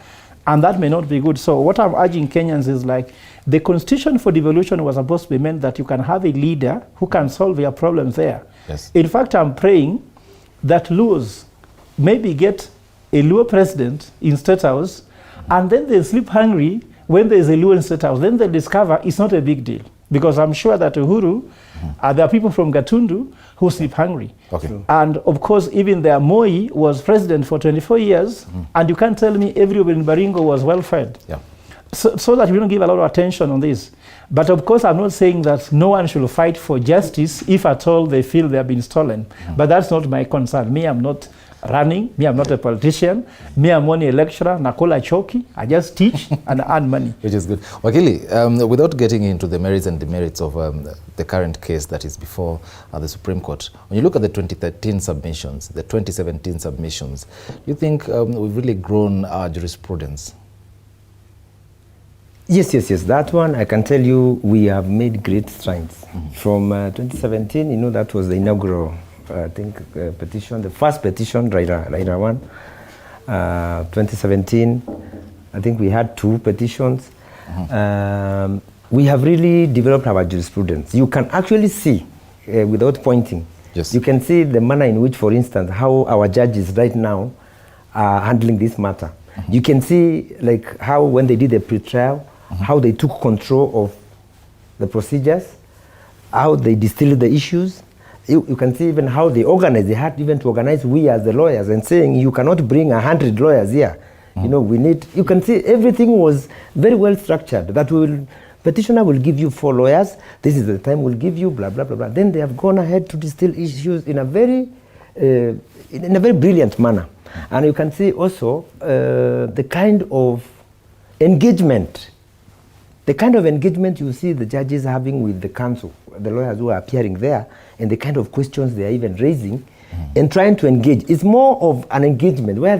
and that may not be good. So what I'm urging Kenyans is like, the constitution for devolution was supposed to be meant that you can have a leader who can solve your problems there. Yes. In fact, I'm praying that Luos maybe get a Luo president in State House, and then they sleep hungry when there's a Luo in State House. Then they discover it's not a big deal. Because I'm sure that Uhuru, there are people from Gatundu who sleep hungry. Okay. And of course, even there, Moi was president for 24 years, and you can't tell me everybody in Baringo was well fed. Yeah. So that we don't give a lot of attention on this. But of course, I'm not saying that no one should fight for justice if at all they feel they have been stolen. But that's not my concern. Me, I'm not running. Me, I'm not a politician. Me, I'm only a lecturer. Nakola Choki. I just teach and earn money. Which is good. Wakili, without getting into the merits and demerits of the current case that is before the Supreme Court, when you look at the 2013 submissions, the 2017 submissions, do you think we've really grown our jurisprudence? Yes. That one, I can tell you, we have made great strides. From 2017, you know, that was the inaugural, I think, petition, the first petition, Raila 1. 2017, I think we had 2 petitions. We have really developed our jurisprudence. You can actually see, without pointing, yes, you can see the manner in which, for instance, how our judges right now are handling this matter. You can see like how when they did the pre-trial, how they took control of the procedures, how they distilled the issues. You can see even how they organized. They had even to organize we as the lawyers and saying you cannot bring 100 lawyers here. You know, we need, you can see everything was very well structured. That petitioner will give you 4 lawyers. This is the time we'll give you, blah, blah, blah, blah. Then they have gone ahead to distill issues in a very brilliant manner. And you can see also the kind of engagement you see the judges having with the counsel, the lawyers who are appearing there, and the kind of questions they are even raising and trying to engage. It's more of an engagement where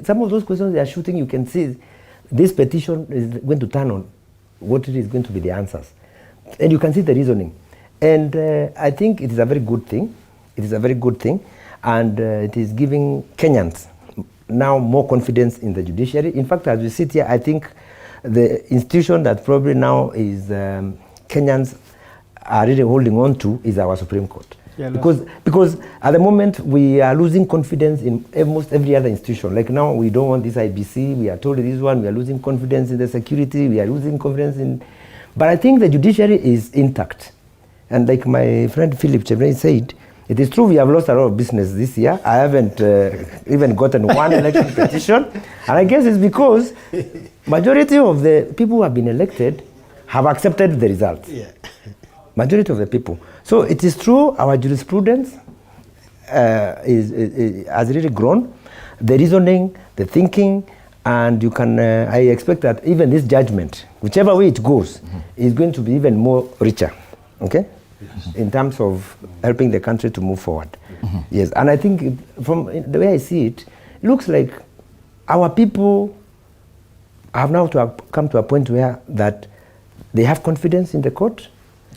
some of those questions they are shooting, you can see this petition is going to turn on what it is going to be the answers. And you can see the reasoning. And I think it is a very good thing. It is a very good thing. And it is giving Kenyans now more confidence in the judiciary. In fact, as we sit here, I think the institution that probably now is Kenyans are really holding on to is our Supreme Court. Yeah, because at the moment we are losing confidence in almost every other institution. Like now we don't want this IBC, we are told this one, we are losing confidence in the security, we are losing confidence in But I think the judiciary is intact. And like my friend Philip Chebrein said, it is true we have lost a lot of business this year. I haven't even gotten one election petition. And I guess it's because majority of the people who have been elected have accepted the results. Yeah. Majority of the people. So it is true our jurisprudence has really grown. The reasoning, the thinking, and you can, I expect that even this judgment, whichever way it goes, is going to be even more richer, okay? In terms of helping the country to move forward. Yes, and I think from the way I see it, it looks like our people have now come to a point where that they have confidence in the court,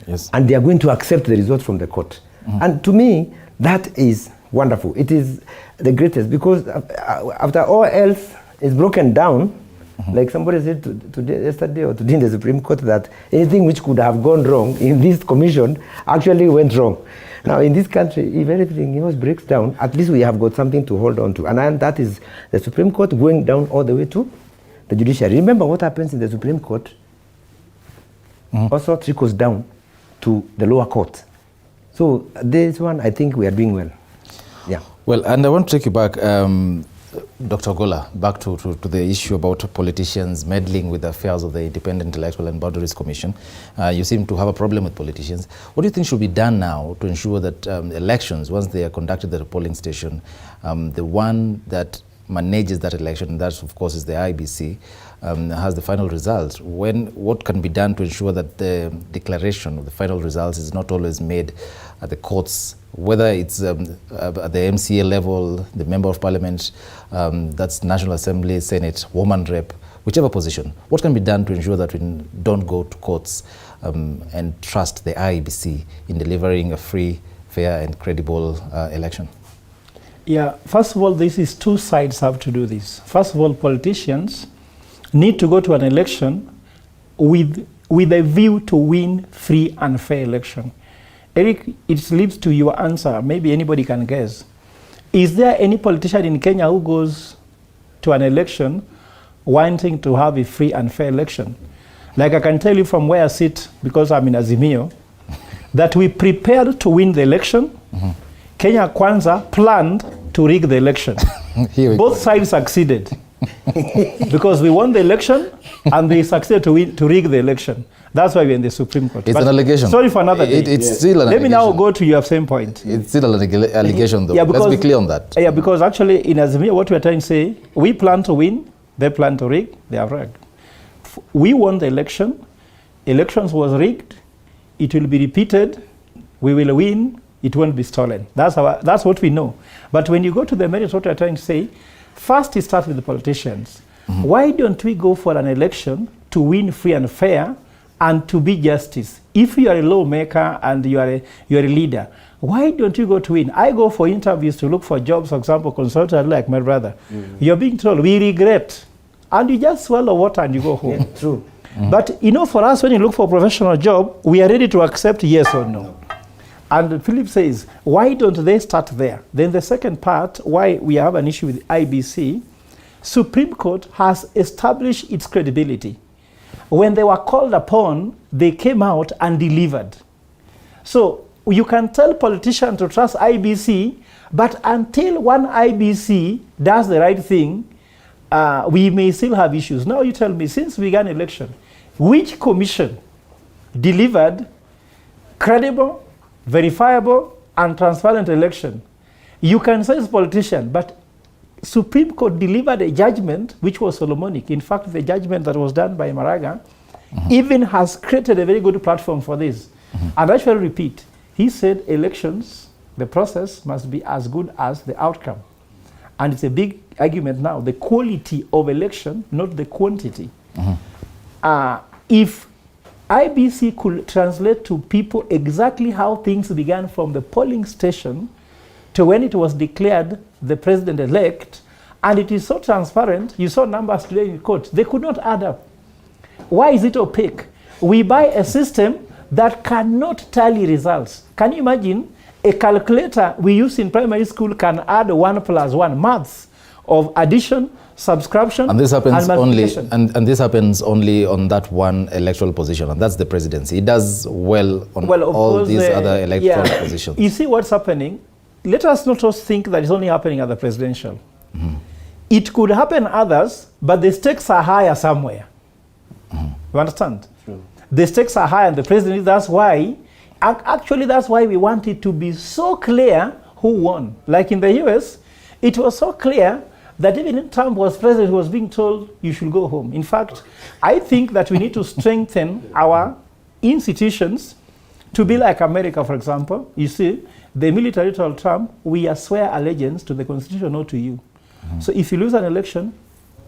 yes, and they are going to accept the results from the court. And to me, that is wonderful. It is the greatest, because after all else is broken down, like somebody said today, yesterday or today in the Supreme Court, that anything which could have gone wrong in this commission actually went wrong. Now in this country, if everything else breaks down, at least we have got something to hold on to. And that is the Supreme Court going down all the way to the judiciary. Remember what happens in the Supreme Court also trickles down to the lower court. So this one, I think we are doing well. Yeah. Well, and I want to take you back, Dr. Gola, back to the issue about politicians meddling with the affairs of the Independent Electoral and Boundaries Commission. You seem to have a problem with politicians. What do you think should be done now to ensure that elections, once they are conducted at a polling station, the one that manages that election, and that of course is the IBC, has the final results? What can be done to ensure that the declaration of the final results is not always made at the courts, whether it's at the MCA level, the Member of Parliament, that's National Assembly, Senate, Woman Rep, whichever position? What can be done to ensure that we don't go to courts and trust the IEBC in delivering a free, fair and credible election? Yeah, first of all, this is two sides have to do this. First of all, politicians need to go to an election with a view to win free and fair election. Eric, it leads to your answer. Maybe anybody can guess. Is there any politician in Kenya who goes to an election wanting to have a free and fair election? Like I can tell you from where I sit, because I'm in Azimio, that we prepared to win the election. Kenya Kwanza planned to rig the election. Both sides succeeded. Because we won the election and they succeeded to rig the election. That's why we're in the Supreme Court. It's but an allegation. Sorry for another day. It's still an allegation. Let me now go to your same point. It's still an allegation though. Yeah, because, let's be clear on that. Yeah, because actually in Azimia, what we're trying to say, we plan to win, they plan to rig, they have rigged. We won the election, elections was rigged, it will be repeated, we will win, it won't be stolen. That's what we know. But when you go to the merits, what we're trying to say, first it starts with the politicians. Why don't we go for an election to win free and fair and to be justice? If you are a lawmaker and you are a leader, why don't you go to win? I go for interviews to look for jobs, for example, consultant like my brother. You're being told, we regret. And you just swallow water and you go home. Yeah, true. But you know, for us, when you look for a professional job, we are ready to accept yes or no. And Philip says, why don't they start there? Then the second part, why we have an issue with IBC, Supreme Court has established its credibility. When they were called upon, they came out and delivered. So you can tell politicians to trust IBC, but until one IBC does the right thing, we may still have issues. Now you tell me, since we began election, which commission delivered credible, verifiable, and transparent election? You can say it's politician, but Supreme Court delivered a judgment which was Solomonic. In fact, the judgment that was done by Maraga even has created a very good platform for this. And I shall repeat, he said elections, the process must be as good as the outcome. And it's a big argument now, the quality of election, not the quantity. If IBC could translate to people exactly how things began from the polling station to when it was declared the president-elect, and it is so transparent, you saw numbers today in court, they could not add up. Why is it opaque? We buy a system that cannot tally results. Can you imagine a calculator we use in primary school can add 1 + 1 maths, of addition, subscription, and this happens only, multiplication. and this happens only on that one electoral position, and that's the presidency. It does well on all these other electoral positions. You see what's happening? Let us not just think that it's only happening at the presidential. It could happen others, but the stakes are higher somewhere. You understand? True. The stakes are higher, and the president, that's why, actually that's why we want it to be so clear who won. Like in the US, it was so clear that even if Trump was president, he was being told, you should go home. In fact, I think that we need to strengthen our institutions to be like America, for example. You see, the military told Trump, we swear allegiance to the Constitution, not to you. So if you lose an election,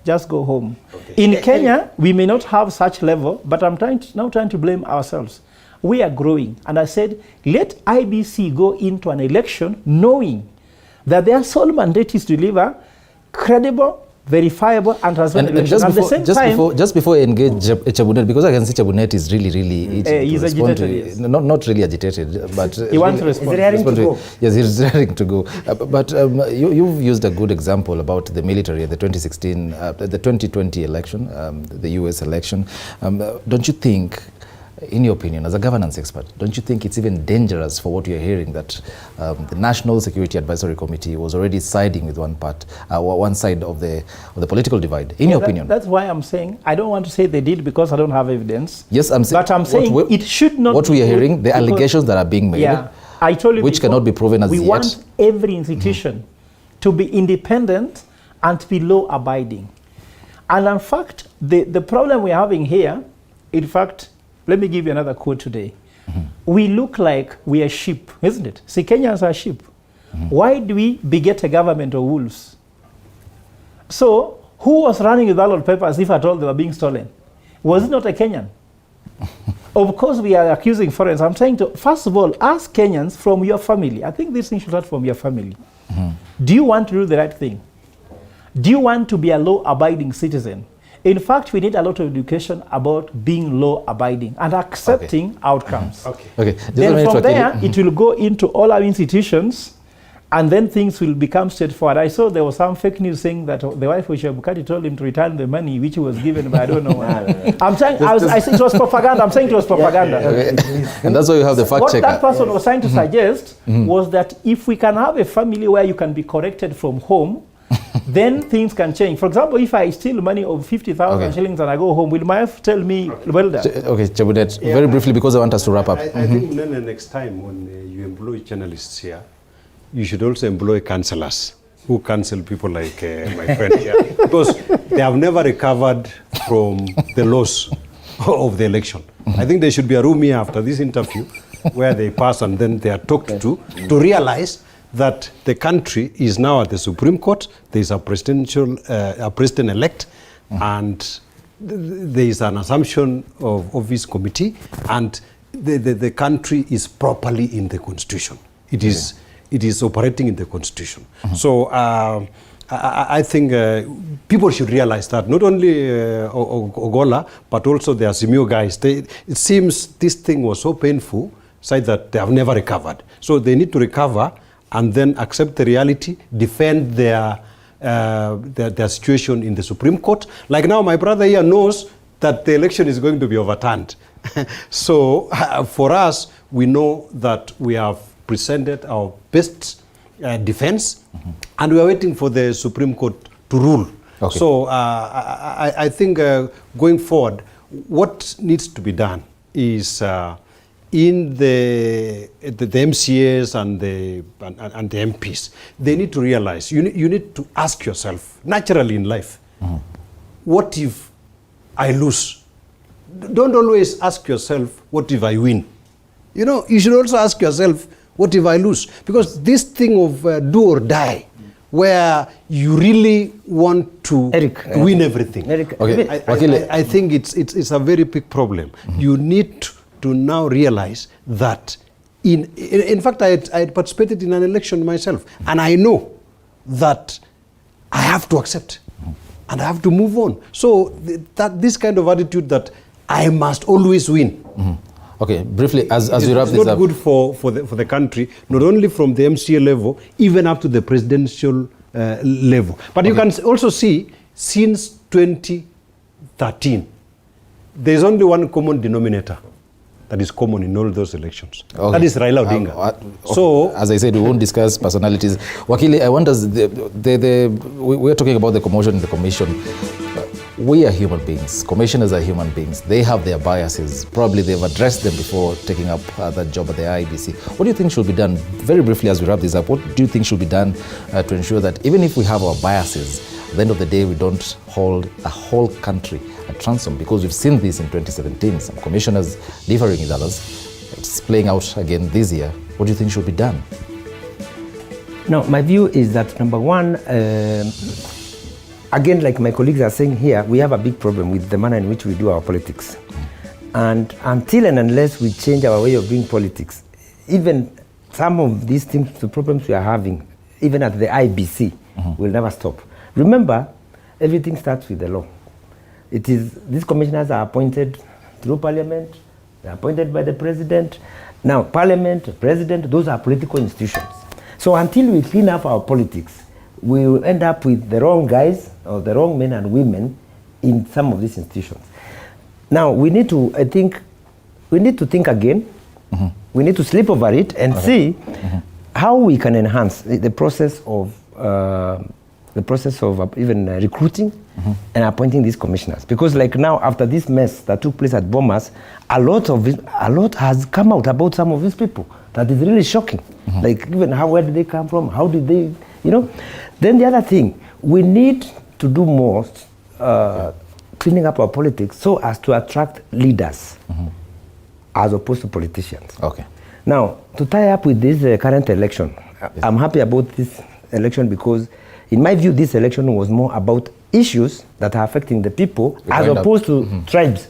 just go home. Okay. In Kenya, we may not have such level, but I'm now trying to blame ourselves. We are growing. And I said, let IBC go into an election knowing that their sole mandate is to deliver credible, verifiable, and transparent elections. At the same time, just before I engage Chabunet, because I can see Chabunet is really he's agitated, yes. Not really agitated, but he wants to respond. Yes, he's raring to go. But you've used a good example about the military at the 2020 election, the US election. Don't you think, in your opinion, as a governance expert, don't you think it's even dangerous for what you're hearing that the National Security Advisory Committee was already siding with one side of the political divide? In your opinion, that's why I'm saying I don't want to say they did because I don't have evidence. Yes, but I'm saying it should not. What we are hearing, the allegations that are being made, I told you which cannot be proven as we yet. We want every institution to be independent and to be law-abiding. And in fact, the problem we're having here, in fact. Let me give you another quote today. We look like we are sheep, isn't it? See, Kenyans are sheep. Why do we beget a government of wolves? So, who was running with ballot papers if at all they were being stolen? Was it not a Kenyan? Of course, we are accusing foreigners. I'm trying to, first of all, ask Kenyans from your family. I think this thing should start from your family. Do you want to do the right thing? Do you want to be a law-abiding citizen? In fact, we need a lot of education about being law-abiding and accepting outcomes. Then from there, it will go into all our institutions, and then things will become straightforward. I saw there was some fake news saying that the wife of Chebukati told him to return the money which was given by I don't know. I'm saying I said it was propaganda. I'm saying it was propaganda. And that's why you have the fact checker. What that person was trying to suggest was that if we can have a family where you can be corrected from home, then things can change. For example, if I steal money of 50,000 shillings and I go home, will my wife tell me, well done? Okay, Chabunet, very briefly, because I want us to wrap up. I think next time when you employ journalists here, you should also employ counselors who counsel people like my friend here. Because they have never recovered from the loss of the election. I think there should be a room here after this interview where they pass and then they are talked to realize that the country is now at the Supreme Court. There is a president-elect, and there is an assumption of office committee, and the country is properly in the Constitution. It is operating in the Constitution. So I think people should realize that, not only Ogola, but also the Azimio guys. It seems this thing was so painful, so that they have never recovered. So they need to recover and then accept the reality, defend their situation in the Supreme Court. Like now, my brother here knows that the election is going to be overturned. So for us, we know that we have presented our best defense, and we are waiting for the Supreme Court to rule. So I think going forward, what needs to be done is in the MCAs and the MPs, they need to realize, you need to ask yourself, naturally in life, what if I lose? Don't always ask yourself, what if I win? You know, you should also ask yourself, what if I lose? Because this thing of do or die, where you really want to win everything, I think it's a very big problem. You need to now realize that, in fact, I had participated in an election myself, and I know that I have to accept, and I have to move on. So this kind of attitude that I must always win. Okay, briefly, as we wrap this up. It's not good for the country, not only from the MCA level, even up to the presidential level. But you can also see, since 2013, there's only one common denominator that is common in all those elections. Okay. That is Raila Odinga. Okay. So, as I said, we won't discuss personalities. Wakili, I want us, we're talking about the commotion in the commission. We are human beings. Commissioners are human beings. They have their biases. Probably they've addressed them before taking up that job at the IEBC. What do you think should be done? Very briefly, as we wrap this up, what do you think should be done to ensure that even if we have our biases, at the end of the day, we don't hold a whole country at ransom? Because we've seen this in 2017, some commissioners differing with others. It's playing out again this year. What do you think should be done? Now, my view is that, number one, again, like my colleagues are saying here, we have a big problem with the manner in which we do our politics. And until and unless we change our way of doing politics, even some of these things, the problems we are having, even at the IBC, will never stop. Remember, everything starts with the law. It is, these commissioners are appointed through Parliament, they're appointed by the President. Now, Parliament, President, those are political institutions. So until we clean up our politics, we will end up with the wrong guys or the wrong men and women in some of these institutions. Now, we need to, I think, we need to think again. We need to sleep over it and see how we can enhance the process of even recruiting and appointing these commissioners. Because like now, after this mess that took place at Bomas, a lot has come out about some of these people that is really shocking. Like even where did they come from? How did they, you know? Then the other thing, we need to do more cleaning up our politics so as to attract leaders as opposed to politicians. Okay. Now, to tie up with this current election, I'm happy about this election because, in my view, this election was more about issues that are affecting the people as opposed to tribes.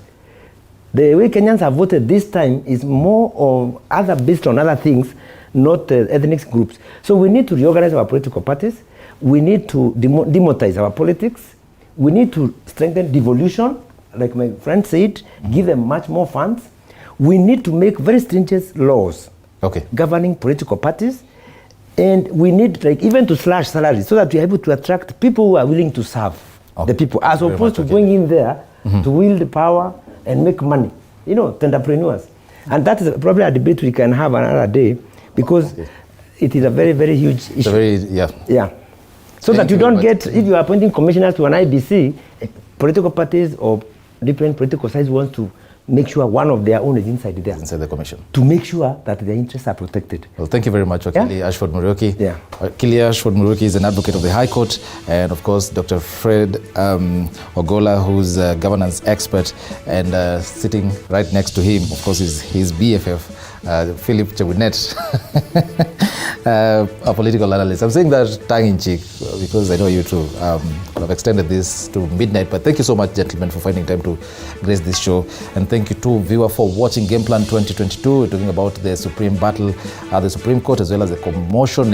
The way Kenyans have voted this time is more of based on other things, not ethnic groups. So we need to reorganize our political parties. We need to demonetize our politics. We need to strengthen devolution, like my friend said, give them much more funds. We need to make very stringent laws governing political parties. And we need even to slash salaries so that we are able to attract people who are willing to serve the people, as opposed to going in there to wield the power and make money, you know, entrepreneurs. And that is probably a debate we can have another day because it is a very, very huge issue. Yeah. So that you don't get, if you are appointing commissioners to an IBC, political parties or different political sides want to make sure one of their own is inside there. Inside the commission. To make sure that their interests are protected. Well, thank you very much, Wakili Ashford Muriuki. Wakili Ashford Muriuki is an advocate of the High Court, and of course, Dr. Fred Ogola, who's a governance expert, and sitting right next to him, of course, is his BFF, Philip Chewinet, a political analyst. I'm saying that tongue-in-cheek because I know you too. I've extended this to midnight, but thank you so much, gentlemen, for finding time to grace this show. And thank you to viewer for watching GamePlan 2022. We're talking about the Supreme Battle, the Supreme Court, as well as the commotion